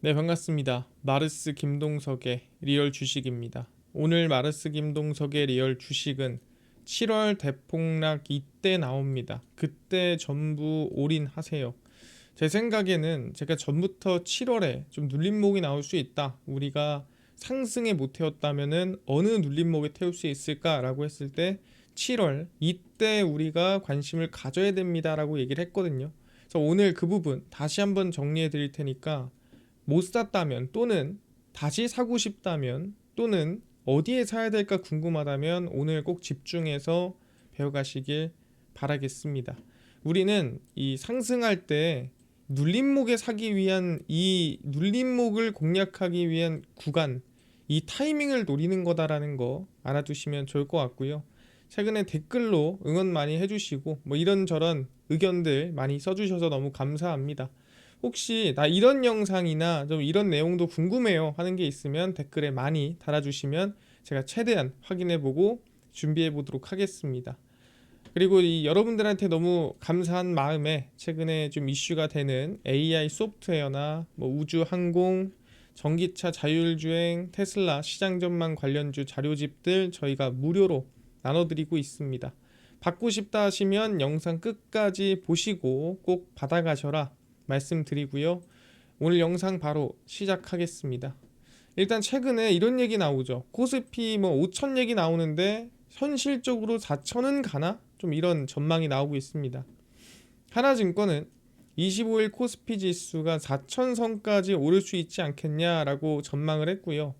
네, 반갑습니다. 마르스 김동석의 리얼 주식입니다. 오늘 마르스 김동석의 리얼 주식은 7월 대폭락 이때 나옵니다. 그때 전부 올인하세요. 제 생각에는 제가 전부터 7월에 좀 눌림목이 나올 수 있다. 우리가 상승에 못 태웠다면은 어느 눌림목에 태울 수 있을까라고 했을 때 7월 이때 우리가 관심을 가져야 됩니다라고 얘기를 했거든요. 그래서 오늘 그 부분 다시 한번 정리해 드릴 테니까 못 샀다면 또는 다시 사고 싶다면 또는 어디에 사야 될까 궁금하다면 오늘 꼭 집중해서 배워가시길 바라겠습니다. 우리는 이 상승할 때 눌림목에 사기 위한 이 눌림목을 공략하기 위한 구간, 이 타이밍을 노리는 거다라는 거 알아두시면 좋을 것 같고요. 최근에 댓글로 응원 많이 해주시고 뭐 이런저런 의견들 많이 써주셔서 너무 감사합니다. 혹시 나 이런 영상이나 좀 이런 내용도 궁금해요 하는 게 있으면 댓글에 많이 달아주시면 제가 최대한 확인해보고 준비해보도록 하겠습니다. 그리고 이 여러분들한테 너무 감사한 마음에 최근에 좀 이슈가 되는 AI 소프트웨어나 뭐 우주 항공, 전기차 자율주행, 테슬라 시장 전망 관련주 자료집들 저희가 무료로 나눠드리고 있습니다. 받고 싶다 하시면 영상 끝까지 보시고 꼭 받아가셔라 말씀드리고요. 오늘 영상 바로 시작하겠습니다. 일단 최근에 이런 얘기 나오죠. 코스피 뭐 5천 얘기 나오는데 현실적으로 4천은 가나? 좀 이런 전망이 나오고 있습니다. 하나증권은 25일 코스피 지수가 4천 선까지 오를 수 있지 않겠냐라고 전망을 했고요.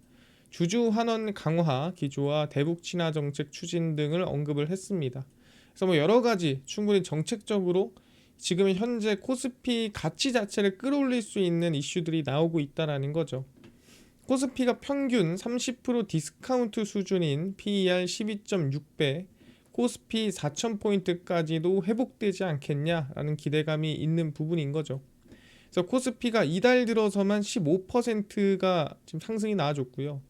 주주 환원 강화 기조와 대북 친화 정책 추진 등을 언급을 했습니다. 그래서 뭐 여러 가지 충분히 정책적으로 지금 현재 코스피 가치 자체를 끌어올릴 수 있는 이슈들이 나오고 있다라는 거죠. 코스피가 평균 30% 디스카운트 수준인 PER 12.6배, 코스피 4,000포인트까지도 회복되지 않겠냐라는 기대감이 있는 부분인 거죠. 그래서 코스피가 이달 들어서만 15%가 지금 상승이 나와줬고요.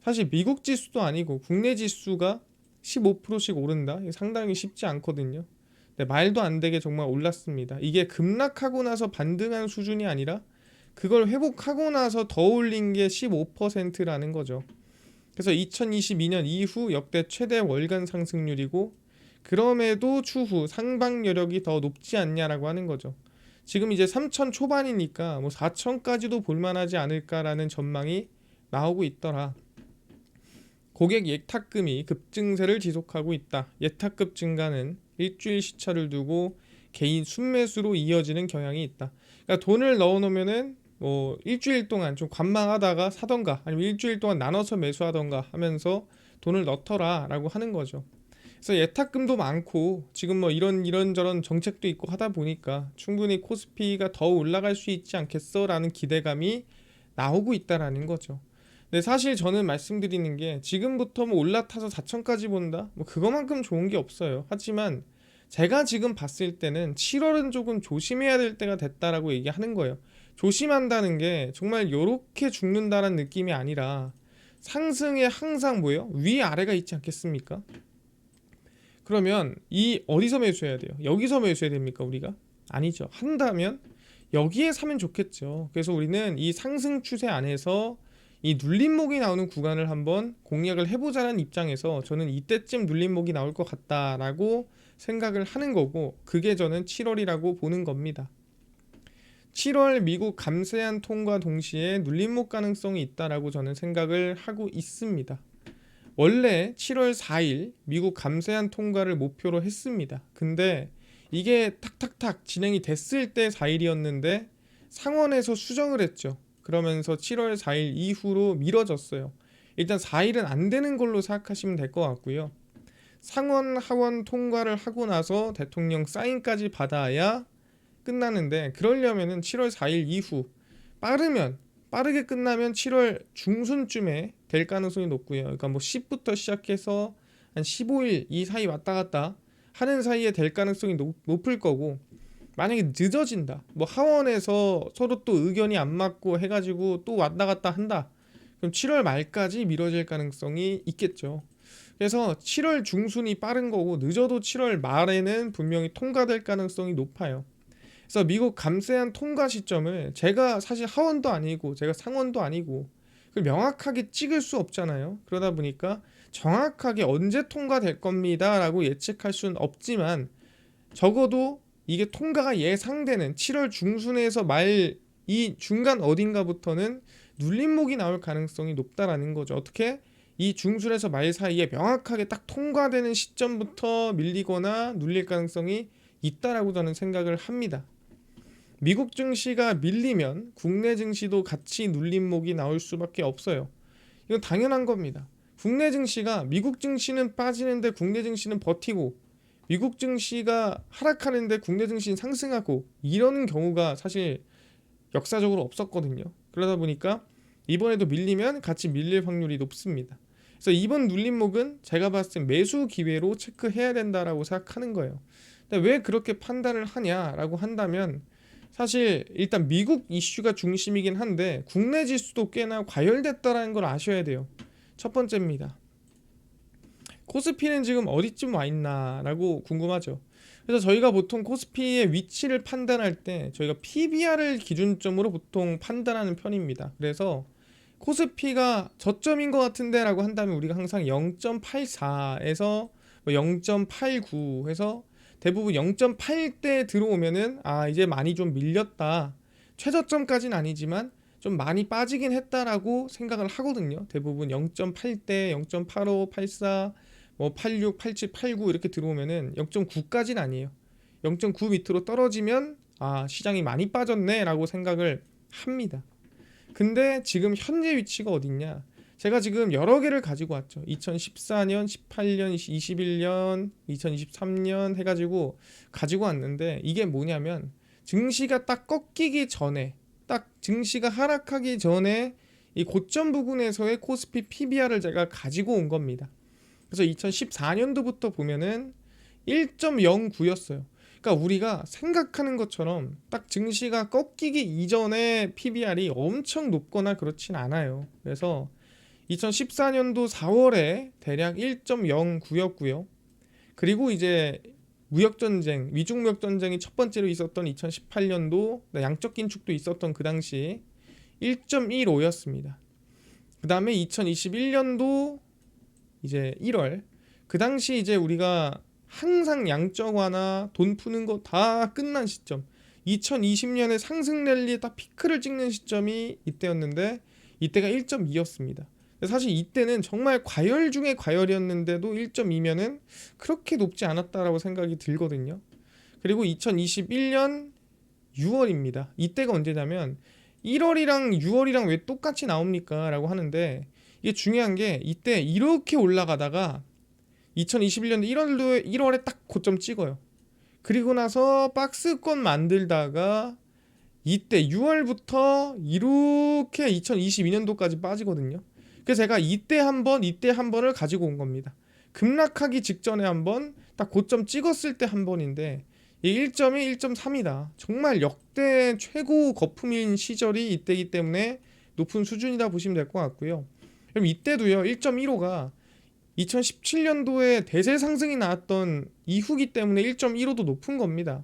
사실 미국 지수도 아니고 국내 지수가 15%씩 오른다? 이게 상당히 쉽지 않거든요. 네, 말도 안 되게 정말 올랐습니다. 이게 급락하고 나서 반등한 수준이 아니라 그걸 회복하고 나서 더 올린 게 15%라는 거죠. 그래서 2022년 이후 역대 최대 월간 상승률이고 그럼에도 추후 상방 여력이 더 높지 않냐라고 하는 거죠. 지금 이제 3천 초반이니까 뭐 4천까지도 볼만하지 않을까라는 전망이 나오고 있더라. 고객 예탁금이 급증세를 지속하고 있다. 예탁급 증가는 일주일 시차를 두고 개인 순매수로 이어지는 경향이 있다. 그러니까 돈을 넣어놓으면은 뭐 일주일 동안 좀 관망하다가 사던가 아니면 일주일 동안 나눠서 매수하던가 하면서 돈을 넣더라라고 하는 거죠. 그래서 예탁금도 많고 지금 뭐 이런저런 정책도 있고 하다 보니까 충분히 코스피가 더 올라갈 수 있지 않겠어라는 기대감이 나오고 있다라는 거죠. 근데 사실 저는 말씀드리는 게 지금부터 뭐 올라타서 4천까지 본다? 뭐 그거만큼 좋은 게 없어요. 하지만 제가 지금 봤을 때는 7월은 조금 조심해야 될 때가 됐다라고 얘기하는 거예요. 조심한다는 게 정말 요렇게 죽는다는 느낌이 아니라 상승에 항상 뭐예요? 위아래가 있지 않겠습니까? 그러면 이 어디서 매수해야 돼요? 여기서 매수해야 됩니까 우리가? 아니죠. 한다면 여기에 사면 좋겠죠. 그래서 우리는 이 상승 추세 안에서 이 눌림목이 나오는 구간을 한번 공략을 해보자는 입장에서 저는 이때쯤 눌림목이 나올 것 같다라고 생각을 하는 거고 그게 저는 7월이라고 보는 겁니다. 7월 미국 감세안 통과 동시에 눌림목 가능성이 있다라고 저는 생각을 하고 있습니다. 원래 7월 4일 미국 감세안 통과를 목표로 했습니다. 근데 이게 탁탁탁 진행이 됐을 때 4일이었는데 상원에서 수정을 했죠. 그러면서 7월 4일 이후로 미뤄졌어요. 일단 4일은 안 되는 걸로 생각하시면 될 것 같고요. 상원 하원 통과를 하고 나서 대통령 사인까지 받아야 끝나는데 그러려면은 7월 4일 이후 빠르면 빠르게 끝나면 7월 중순쯤에 될 가능성이 높고요. 그러니까 뭐 10부터 시작해서 한 15일 이 사이 왔다 갔다 하는 사이에 될 가능성이 높을 거고 만약에 늦어진다. 뭐 하원에서 서로 또 의견이 안 맞고 해가지고 또 왔다 갔다 한다. 그럼 7월 말까지 미뤄질 가능성이 있겠죠. 그래서 7월 중순이 빠른 거고 늦어도 7월 말에는 분명히 통과될 가능성이 높아요. 그래서 미국 감세한 통과 시점을 제가 사실 하원도 아니고 제가 상원도 아니고 그걸 명확하게 찍을 수 없잖아요. 그러다 보니까 정확하게 언제 통과될 겁니다라고 예측할 수는 없지만 적어도 이게 통과가 예상되는 7월 중순에서 말 이 중간 어딘가부터는 눌림목이 나올 가능성이 높다라는 거죠. 어떻게? 이 중순에서 말 사이에 명확하게 딱 통과되는 시점부터 밀리거나 눌릴 가능성이 있다라고 저는 생각을 합니다. 미국 증시가 밀리면 국내 증시도 같이 눌림목이 나올 수밖에 없어요. 이건 당연한 겁니다. 국내 증시가 미국 증시는 빠지는데 국내 증시는 버티고 미국 증시가 하락하는데 국내 증시는 상승하고 이러는 경우가 사실 역사적으로 없었거든요. 그러다 보니까 이번에도 밀리면 같이 밀릴 확률이 높습니다. 그래서 이번 눌림목은 제가 봤을 때 매수 기회로 체크해야 된다라고 생각하는 거예요. 근데 왜 그렇게 판단을 하냐라고 한다면 사실 일단 미국 이슈가 중심이긴 한데 국내 지수도 꽤나 과열됐다라는 걸 아셔야 돼요. 첫 번째입니다. 코스피는 지금 어디쯤 와 있나라고 궁금하죠. 그래서 저희가 보통 코스피의 위치를 판단할 때 저희가 PBR을 기준점으로 보통 판단하는 편입니다. 그래서 코스피가 저점인 것 같은데 라고 한다면 우리가 항상 0.84에서 0.89 해서 대부분 0.8대 들어오면은 이제 많이 좀 밀렸다. 최저점까지는 아니지만 좀 많이 빠지긴 했다라고 생각을 하거든요. 대부분 0.8대, 0.85, 84, 86, 87, 89 이렇게 들어오면은 0.9까지는 아니에요. 0.9 밑으로 떨어지면 시장이 많이 빠졌네라고 생각을 합니다. 근데 지금 현재 위치가 어딨냐? 제가 지금 여러 개를 가지고 왔죠. 2014년, 18년, 21년, 2023년 해가지고 가지고 왔는데 이게 뭐냐면 증시가 딱 꺾이기 전에 딱 증시가 하락하기 전에 이 고점 부근에서의 코스피 PBR을 제가 가지고 온 겁니다. 그래서 2014년도부터 보면은 1.09였어요. 그러니까 우리가 생각하는 것처럼 딱 증시가 꺾이기 이전에 PBR이 엄청 높거나 그렇진 않아요. 그래서 2014년도 4월에 대략 1.09였고요. 그리고 이제 무역전쟁, 미중무역전쟁이 첫 번째로 있었던 2018년도 양적 긴축도 있었던 그 당시 1.15였습니다. 그 다음에 2021년도 이제 1월 그 당시 이제 우리가 항상 양적 완화, 돈 푸는 거 다 끝난 시점 2020년에 상승 랠리에 딱 피크를 찍는 시점이 이때였는데 이때가 1.2였습니다. 사실 이때는 정말 과열 중에 과열이었는데도 1.2면은 그렇게 높지 않았다라고 생각이 들거든요. 그리고 2021년 6월입니다. 이때가 언제냐면 1월이랑 6월이랑 왜 똑같이 나옵니까? 라고 하는데 이게 중요한 게 이때 이렇게 올라가다가 2021년 1월에 딱 고점 찍어요. 그리고 나서 박스권 만들다가 이때 6월부터 이렇게 2022년도까지 빠지거든요. 그래서 제가 이때 한 번을 가지고 온 겁니다. 급락하기 직전에 한 번, 딱 고점 찍었을 때 한 번인데 이 1.1, 1.3이다. 정말 역대 최고 거품인 시절이 이때이기 때문에 높은 수준이다 보시면 될 것 같고요. 그럼 이때도요 1.15가 2017년도에 대세 상승이 나왔던 이후기 때문에 1.15도 높은 겁니다.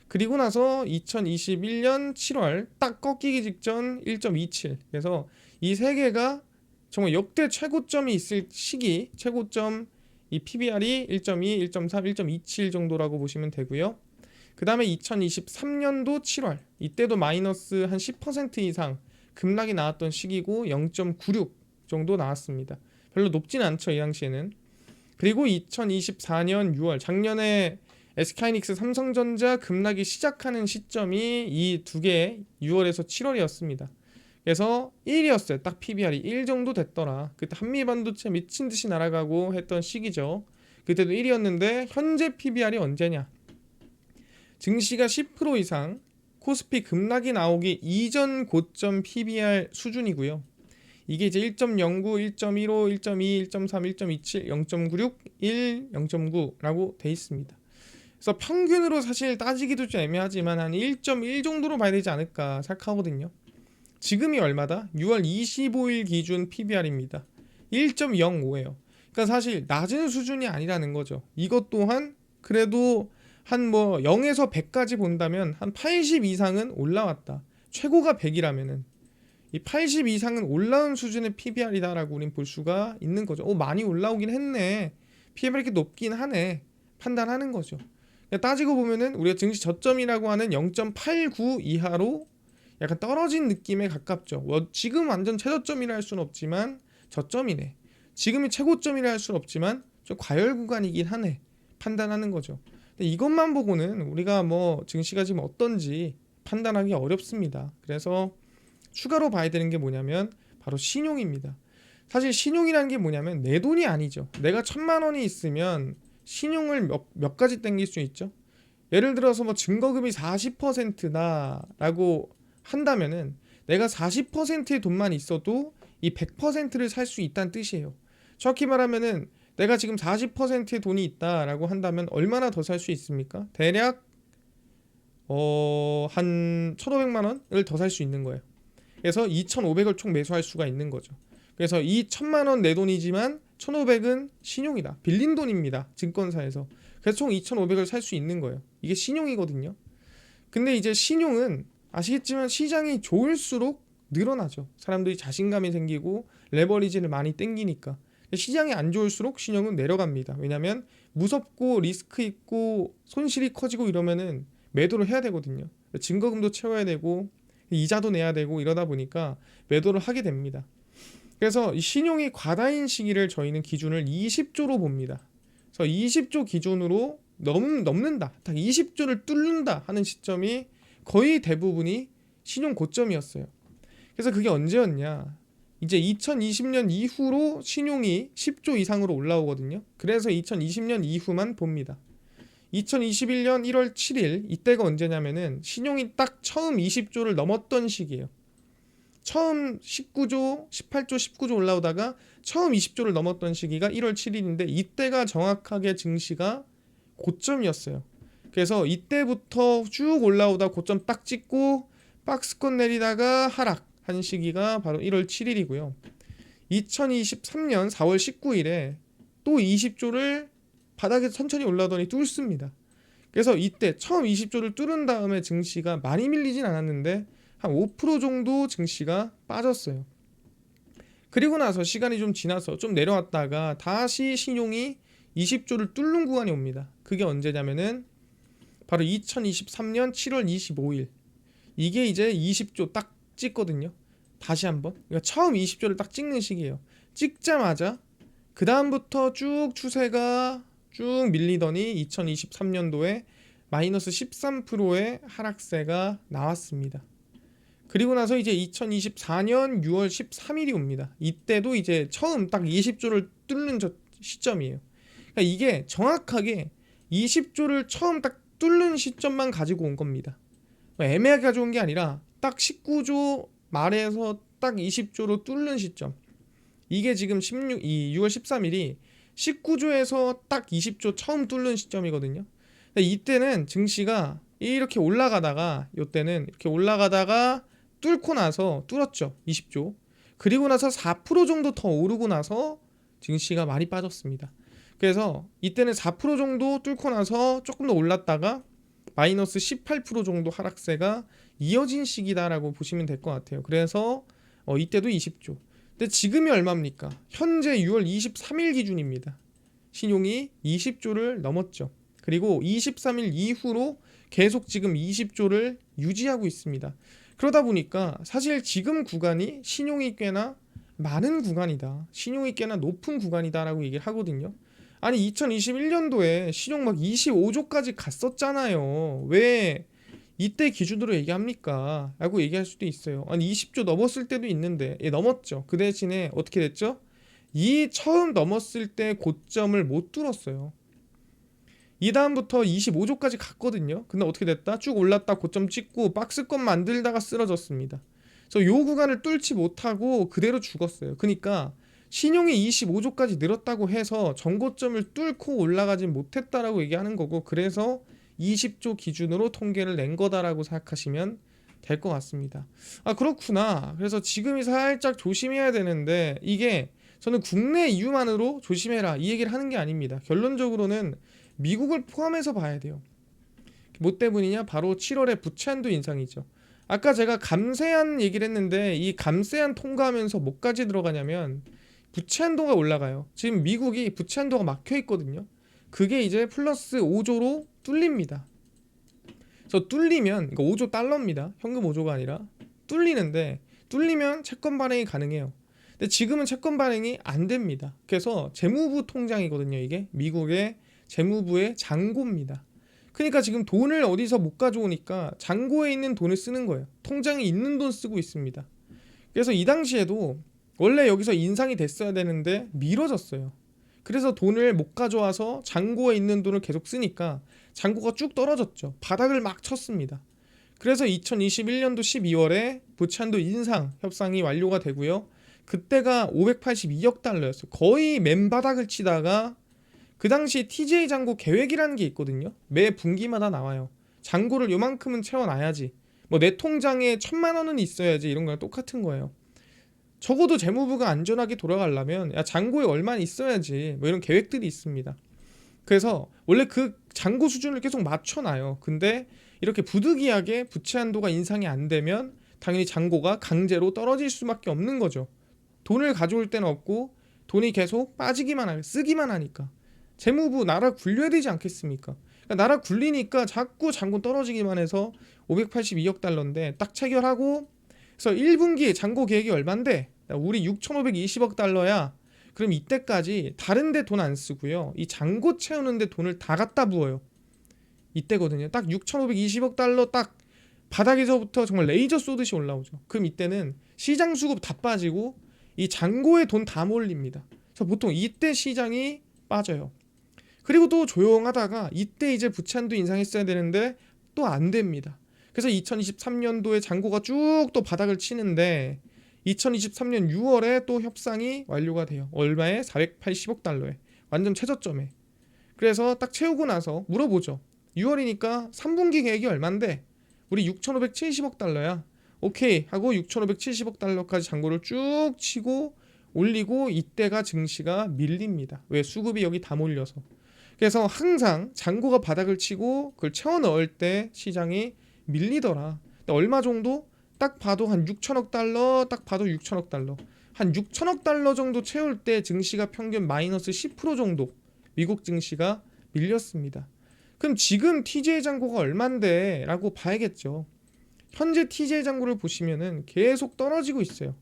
그리고 나서 2021년 7월 딱 꺾이기 직전 1.27. 그래서 이 세 개가 정말 역대 최고점이 있을 시기, 최고점 이 PBR이 1.2, 1.3, 1.27 정도라고 보시면 되고요. 그 다음에 2023년도 7월 이때도 마이너스 한 10% 이상 급락이 나왔던 시기고 0.96 정도 나왔습니다. 별로 높진 않죠, 이 당시에는. 그리고 2024년 6월 작년에 SK하이닉스 삼성전자 급락이 시작하는 시점이 이 두 개 6월에서 7월이었습니다. 그래서 1이었어요. 딱 PBR이 1 정도 됐더라. 그때 한미반도체 미친 듯이 날아가고 했던 시기죠. 그때도 1이었는데 현재 PBR이 언제냐? 증시가 10% 이상 코스피 급락이 나오기 이전 고점 PBR 수준이고요. 이게 이제 1.09, 1.15, 1.2, 1.3, 1.27, 0.96, 1, 0.9라고 돼 있습니다. 그래서 평균으로 사실 따지기도 좀 애매하지만 한 1.1 정도로 봐야 되지 않을까 생각하거든요. 지금이 얼마다? 6월 25일 기준 PBR입니다. 1.05예요. 그러니까 사실 낮은 수준이 아니라는 거죠. 이것 또한 그래도 한 뭐 0에서 100까지 본다면 한 80 이상은 올라왔다. 최고가 100이라면은 이 80 이상은 올라온 수준의 PBR이다라고 우린 볼 수가 있는 거죠. 많이 올라오긴 했네. PBR이 이렇게 높긴 하네. 판단하는 거죠. 따지고 보면은 우리가 증시 저점이라고 하는 0.89 이하로 약간 떨어진 느낌에 가깝죠. 지금 완전 최저점이라 할 수는 없지만 저점이네. 지금이 최고점이라 할 수는 없지만 좀 과열 구간이긴 하네. 판단하는 거죠. 근데 이것만 보고는 우리가 뭐 증시가 지금 어떤지 판단하기 어렵습니다. 그래서 추가로 봐야 되는 게 뭐냐면 바로 신용입니다. 사실 신용이라는 게 뭐냐면 내 돈이 아니죠. 내가 1,000만 원이 있으면 신용을 몇 가지 땡길 수 있죠. 예를 들어서 뭐 증거금이 40%다라고 한다면은 내가 40%의 돈만 있어도 이 100%를 살 수 있다는 뜻이에요. 정확히 말하면은 내가 지금 40%의 돈이 있다라고 한다면 얼마나 더 살 수 있습니까? 대략 한 1,500만 원을 더 살 수 있는 거예요. 그래서 2,500을 총 매수할 수가 있는 거죠. 그래서 이 1,000만 원 내 돈이지만 1,500은 신용이다. 빌린 돈입니다. 증권사에서. 그래서 총 2,500을 살 수 있는 거예요. 이게 신용이거든요. 근데 이제 신용은 아시겠지만 시장이 좋을수록 늘어나죠. 사람들이 자신감이 생기고 레버리지를 많이 땡기니까. 시장이 안 좋을수록 신용은 내려갑니다. 왜냐하면 무섭고 리스크 있고 손실이 커지고 이러면은 매도를 해야 되거든요. 증거금도 채워야 되고 이자도 내야 되고 이러다 보니까 매도를 하게 됩니다. 그래서 이 신용이 과다인 시기를 저희는 기준을 20조로 봅니다. 그래서 20조 기준으로 넘는다, 딱 20조를 뚫는다 하는 시점이 거의 대부분이 신용 고점이었어요. 그래서 그게 언제였냐? 이제 2020년 이후로 신용이 10조 이상으로 올라오거든요. 그래서 2020년 이후만 봅니다. 2021년 1월 7일 이때가 언제냐면은 신용이 딱 처음 20조를 넘었던 시기예요. 처음 19조, 18조, 19조 올라오다가 처음 20조를 넘었던 시기가 1월 7일인데 이때가 정확하게 증시가 고점이었어요. 그래서 이때부터 쭉 올라오다 고점 딱 찍고 박스권 내리다가 하락한 시기가 바로 1월 7일이고요. 2023년 4월 19일에 또 20조를 바닥에 천천히 올라오더니 뚫습니다. 그래서 이때 처음 20조를 뚫은 다음에 증시가 많이 밀리진 않았는데 한 5% 정도 증시가 빠졌어요. 그리고 나서 시간이 좀 지나서 좀 내려왔다가 다시 신용이 20조를 뚫는 구간이 옵니다. 그게 언제냐면은 바로 2023년 7월 25일. 이게 이제 20조 딱 찍거든요. 다시 한번. 그러니까 처음 20조를 딱 찍는 시기예요. 찍자마자 그 다음부터 쭉 추세가 쭉 밀리더니 2023년도에 마이너스 13%의 하락세가 나왔습니다. 그리고 나서 이제 2024년 6월 13일이 옵니다. 이때도 이제 처음 딱 20조를 뚫는 시점이에요. 그러니까 이게 정확하게 20조를 처음 딱 뚫는 시점만 가지고 온 겁니다. 애매하게 가져온 게 아니라 딱 19조 말에서 딱 20조로 뚫는 시점. 이게 지금 6월 13일이 19조에서 딱 20조 처음 뚫는 시점이거든요. 이때는 증시가 이렇게 올라가다가 이때는 이렇게 올라가다가 뚫고 나서 뚫었죠. 20조. 그리고 나서 4% 정도 더 오르고 나서 증시가 많이 빠졌습니다. 그래서 이때는 4% 정도 뚫고 나서 조금 더 올랐다가 마이너스 18% 정도 하락세가 이어진 시기다라고 보시면 될 것 같아요. 그래서 이때도 20조. 근데 지금이 얼마입니까? 현재 6월 23일 기준입니다. 신용이 20조를 넘었죠. 그리고 23일 이후로 계속 지금 20조를 유지하고 있습니다. 그러다 보니까 사실 지금 구간이 신용이 꽤나 많은 구간이다. 신용이 꽤나 높은 구간이다라고 얘기를 하거든요. 아니 2021년도에 신용 막 25조까지 갔었잖아요. 왜 이때 기준으로 얘기합니까? 라고 얘기할 수도 있어요. 아니 20조 넘었을 때도 있는데 넘었죠. 그 대신에 어떻게 됐죠? 이 처음 넘었을 때 고점을 못 뚫었어요. 이 다음부터 25조까지 갔거든요. 근데 어떻게 됐다? 쭉 올랐다 고점 찍고 박스권 만들다가 쓰러졌습니다. 그래서 요 구간을 뚫지 못하고 그대로 죽었어요. 그러니까 신용이 25조까지 늘었다고 해서 전고점을 뚫고 올라가진 못했다라고 얘기하는 거고, 그래서 20조 기준으로 통계를 낸 거다라고 생각하시면 될 것 같습니다. 아 그렇구나. 그래서 지금이 살짝 조심해야 되는데, 이게 저는 국내 이유만으로 조심해라 이 얘기를 하는 게 아닙니다. 결론적으로는 미국을 포함해서 봐야 돼요. 뭐 때문이냐? 바로 7월에 부채한도 인상이죠. 아까 제가 감세한 얘기를 했는데 이 감세한 통과하면서 뭐까지 들어가냐면 부채한도가 올라가요. 지금 미국이 부채한도가 막혀 있거든요. 그게 이제 플러스 5조로 뚫립니다. 그래서 뚫리면 이거 5조 달러입니다. 현금 5조가 아니라 뚫리는데 뚫리면 채권 발행이 가능해요. 근데 지금은 채권 발행이 안 됩니다. 그래서 재무부 통장이거든요. 이게 미국의 재무부의 잔고입니다. 그러니까 지금 돈을 어디서 못 가져오니까 잔고에 있는 돈을 쓰는 거예요. 통장에 있는 돈 쓰고 있습니다. 그래서 이 당시에도 원래 여기서 인상이 됐어야 되는데 미뤄졌어요. 그래서 돈을 못 가져와서 잔고에 있는 돈을 계속 쓰니까 잔고가 쭉 떨어졌죠. 바닥을 막 쳤습니다. 그래서 2021년도 12월에 부채한도 인상 협상이 완료가 되고요. 그때가 582억 달러였어요. 거의 맨바닥을 치다가 그 당시 TJ 잔고 계획이라는 게 있거든요. 매 분기마다 나와요. 잔고를 요만큼은 채워놔야지. 뭐 내 통장에 1,000만 원은 있어야지. 이런 거랑 똑같은 거예요. 적어도 재무부가 안전하게 돌아가려면 야 잔고에 얼마나 있어야지. 뭐 이런 계획들이 있습니다. 그래서 원래 그 잔고 수준을 계속 맞춰놔요. 근데 이렇게 부득이하게 부채 한도가 인상이 안 되면 당연히 잔고가 강제로 떨어질 수밖에 없는 거죠. 돈을 가져올 때는 없고 돈이 계속 빠지기만 하고 쓰기만 하니까 재무부 나라 굴려야 되지 않겠습니까? 그러니까 나라 굴리니까 자꾸 잔고 떨어지기만 해서 582억 달러인데 딱 체결하고 그래서 1분기 잔고 계획이 얼만데 우리 6,520억 달러야. 그럼 이때까지 다른 데 돈 안 쓰고요. 이 잔고 채우는 데 돈을 다 갖다 부어요. 이때거든요. 딱 6,520억 달러 딱 바닥에서부터 정말 레이저 쏘듯이 올라오죠. 그럼 이때는 시장 수급 다 빠지고 이 잔고에 돈 다 몰립니다. 그래서 보통 이때 시장이 빠져요. 그리고 또 조용하다가 이때 이제 부채한도 인상했어야 되는데 또 안 됩니다. 그래서 2023년도에 잔고가 쭉 또 바닥을 치는데 2023년 6월에 또 협상이 완료가 돼요. 얼마에? 480억 달러에. 완전 최저점에. 그래서 딱 채우고 나서 물어보죠. 6월이니까 3분기 계획이 얼만데? 우리 6,570억 달러야. 오케이 하고 6,570억 달러까지 잔고를 쭉 치고 올리고 이때가 증시가 밀립니다. 왜? 수급이 여기 다 몰려서. 그래서 항상 잔고가 바닥을 치고 그걸 채워 넣을 때 시장이 밀리더라. 근데 얼마 정도? 딱 봐도 한 6천억 달러, 딱 봐도 6천억 달러. 한 6천억 달러 정도 채울 때 증시가 평균 마이너스 10% 정도 미국 증시가 밀렸습니다. 그럼 지금 TJ 잔고가 얼만데? 라고 봐야겠죠. 현재 TJ 잔고를 보시면은 계속 떨어지고 있어요.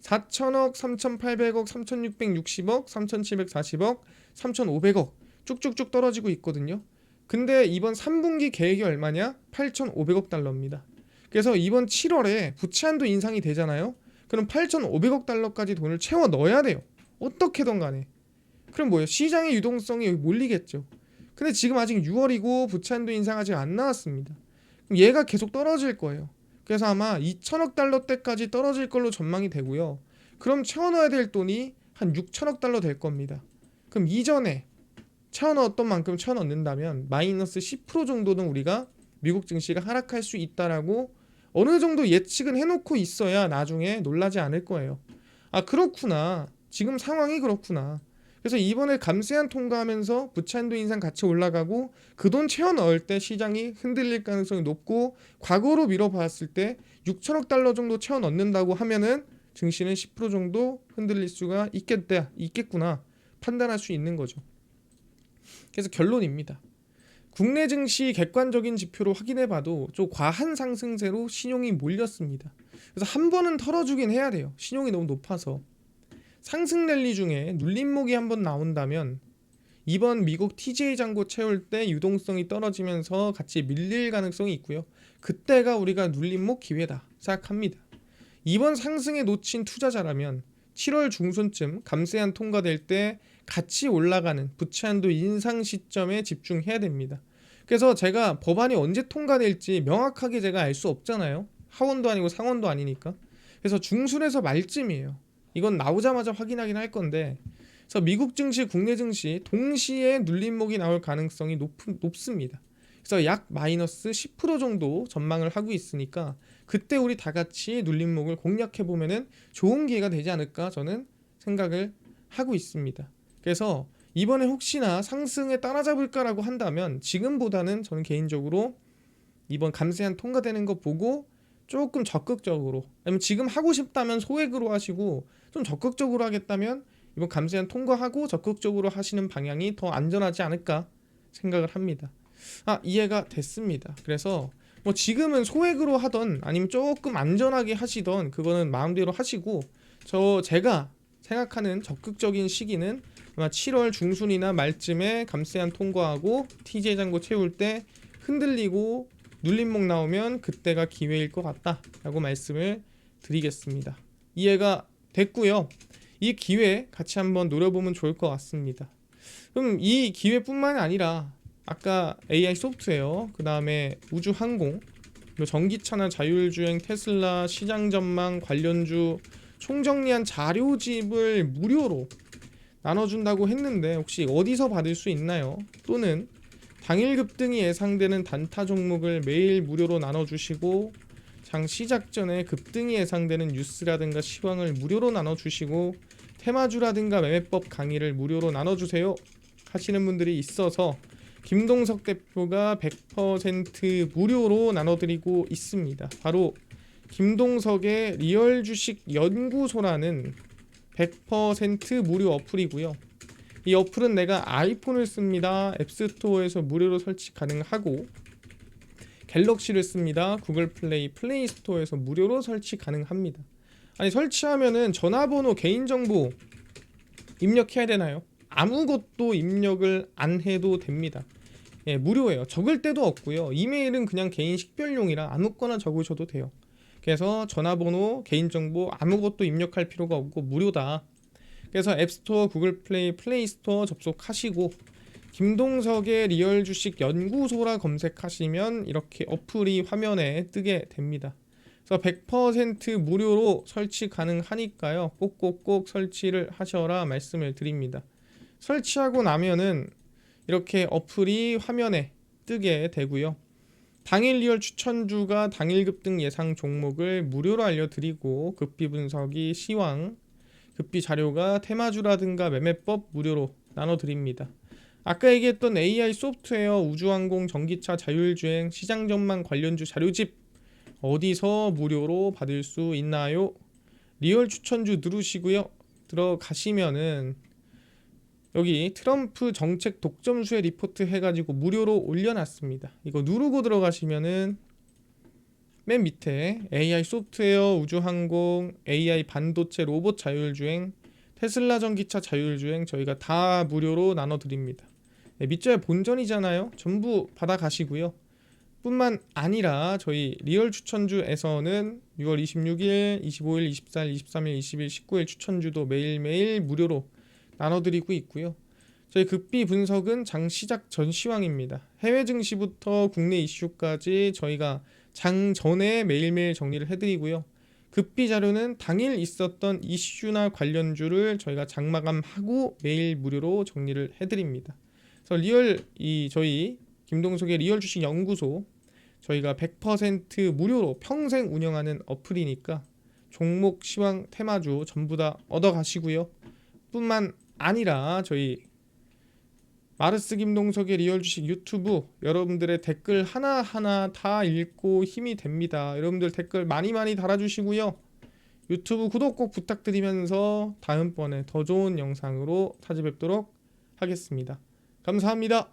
4천억, 3,800억, 3,660억, 3,740억, 3,500억 쭉쭉쭉 떨어지고 있거든요. 근데 이번 3분기 계획이 얼마냐? 8,500억 달러입니다. 그래서 이번 7월에 부채한도 인상이 되잖아요. 그럼 8,500억 달러까지 돈을 채워 넣어야 돼요. 어떻게든 간에. 그럼 뭐예요? 시장의 유동성이 여기 몰리겠죠. 근데 지금 아직 6월이고 부채한도 인상 아직 안 나왔습니다. 그럼 얘가 계속 떨어질 거예요. 그래서 아마 2천억 달러 때까지 떨어질 걸로 전망이 되고요. 그럼 채워 넣어야 될 돈이 한 6천억 달러 될 겁니다. 그럼 이전에 채워 넣었던 만큼 채워 넣는다면 마이너스 10% 정도는 우리가 미국 증시가 하락할 수 있다라고 어느 정도 예측은 해놓고 있어야 나중에 놀라지 않을 거예요. 아 그렇구나. 지금 상황이 그렇구나. 그래서 이번에 감세안 통과하면서 부채한도 인상 같이 올라가고 그 돈 채워 넣을 때 시장이 흔들릴 가능성이 높고 과거로 미뤄봤을 때 6천억 달러 정도 채워 넣는다고 하면은 증시는 10% 정도 흔들릴 수가 있겠구나 판단할 수 있는 거죠. 그래서 결론입니다. 국내 증시 객관적인 지표로 확인해봐도 좀 과한 상승세로 신용이 몰렸습니다. 그래서 한 번은 털어주긴 해야 돼요. 신용이 너무 높아서. 상승 랠리 중에 눌림목이 한번 나온다면 이번 미국 TJ 잔고 채울 때 유동성이 떨어지면서 같이 밀릴 가능성이 있고요. 그때가 우리가 눌림목 기회다 생각합니다. 이번 상승에 놓친 투자자라면 7월 중순쯤 감세안 통과될 때 같이 올라가는 부채한도 인상 시점에 집중해야 됩니다. 그래서 제가 법안이 언제 통과될지 명확하게 제가 알 수 없잖아요. 하원도 아니고 상원도 아니니까. 그래서 중순에서 말쯤이에요. 이건 나오자마자 확인하긴 할 건데 그래서 미국 증시, 국내 증시 동시에 눌림목이 나올 가능성이 높습니다. 그래서 약 마이너스 10% 정도 전망을 하고 있으니까 그때 우리 다 같이 눌림목을 공략해 보면은 좋은 기회가 되지 않을까 저는 생각을 하고 있습니다. 그래서 이번에 혹시나 상승에 따라잡을까라고 한다면 지금보다는 저는 개인적으로 이번 감세안 통과되는 거 보고 조금 적극적으로, 아니면 지금 하고 싶다면 소액으로 하시고 좀 적극적으로 하겠다면 이번 감세안 통과하고 적극적으로 하시는 방향이 더 안전하지 않을까 생각을 합니다. 이해가 됐습니다. 그래서 뭐 지금은 소액으로 하던 아니면 조금 안전하게 하시던 그거는 마음대로 하시고, 제가 생각하는 적극적인 시기는 아마 7월 중순이나 말쯤에 감세안 통과하고 TJ 잔고 채울 때 흔들리고 눌림목 나오면 그때가 기회일 것 같다라고 말씀을 드리겠습니다. 이해가 됐고요. 이 기회 같이 한번 노려보면 좋을 것 같습니다. 그럼 이 기회뿐만 아니라 아까 AI 소프트웨어, 그 다음에 우주항공, 그리고 전기차나 자율주행, 테슬라, 시장 전망, 관련주 총정리한 자료집을 무료로 나눠준다고 했는데 혹시 어디서 받을 수 있나요? 또는 당일 급등이 예상되는 단타 종목을 매일 무료로 나눠주시고, 장 시작 전에 급등이 예상되는 뉴스라든가 시황을 무료로 나눠주시고, 테마주라든가 매매법 강의를 무료로 나눠주세요 하시는 분들이 있어서 김동석 대표가 100% 무료로 나눠드리고 있습니다. 바로 김동석의 리얼 주식 연구소라는 100% 무료 어플이고요. 이 어플은 내가 아이폰을 씁니다. 앱스토어에서 무료로 설치 가능하고, 갤럭시를 씁니다. 구글 플레이, 플레이 스토어에서 무료로 설치 가능합니다. 설치하면은 전화번호, 개인정보 입력해야 되나요? 아무것도 입력을 안 해도 됩니다. 무료예요. 적을 데도 없고요. 이메일은 그냥 개인 식별용이라 아무거나 적으셔도 돼요. 그래서 전화번호, 개인정보 아무것도 입력할 필요가 없고 무료다. 그래서 앱스토어, 구글 플레이, 플레이 스토어 접속하시고 김동석의 리얼 주식 연구소라 검색하시면 이렇게 어플이 화면에 뜨게 됩니다. 그래서 100% 무료로 설치 가능하니까요. 꼭꼭꼭 설치를 하셔라 말씀을 드립니다. 설치하고 나면은 이렇게 어플이 화면에 뜨게 되고요. 당일 리얼 추천주가 당일 급등 예상 종목을 무료로 알려드리고, 급비 분석이 시황, 급비 자료가 테마주라든가 매매법 무료로 나눠드립니다. 아까 얘기했던 AI 소프트웨어, 우주항공, 전기차, 자율주행, 시장 전망 관련주 자료집 어디서 무료로 받을 수 있나요? 리얼 추천주 누르시고요. 들어가시면은 여기 트럼프 정책 독점수의 리포트 해가지고 무료로 올려놨습니다. 이거 누르고 들어가시면은 맨 밑에 AI 소프트웨어, 우주항공, AI 반도체, 로봇 자율주행, 테슬라 전기차 자율주행 저희가 다 무료로 나눠드립니다. 밑줄 본전이잖아요. 전부 받아가시고요. 뿐만 아니라 저희 리얼 추천주에서는 6월 26일, 25일, 24일, 23일, 20일, 19일 추천주도 매일매일 무료로 나눠드리고 있고요. 저희 급비 분석은 장 시작 전 시황입니다. 해외 증시부터 국내 이슈까지 저희가 장 전에 매일매일 정리를 해드리고요. 급비 자료는 당일 있었던 이슈나 관련주를 저희가 장마감하고 매일 무료로 정리를 해드립니다. 그래서 저희 김동석의 리얼 주식 연구소 저희가 100% 무료로 평생 운영하는 어플이니까 종목, 시황, 테마주 전부 다 얻어가시고요. 뿐만 아니라 저희 마르스 김동석의 리얼 주식 유튜브 여러분들의 댓글 하나하나 다 읽고 힘이 됩니다. 여러분들 댓글 많이 달아주시고요. 유튜브 구독 꼭 부탁드리면서 다음번에 더 좋은 영상으로 찾아뵙도록 하겠습니다. 감사합니다.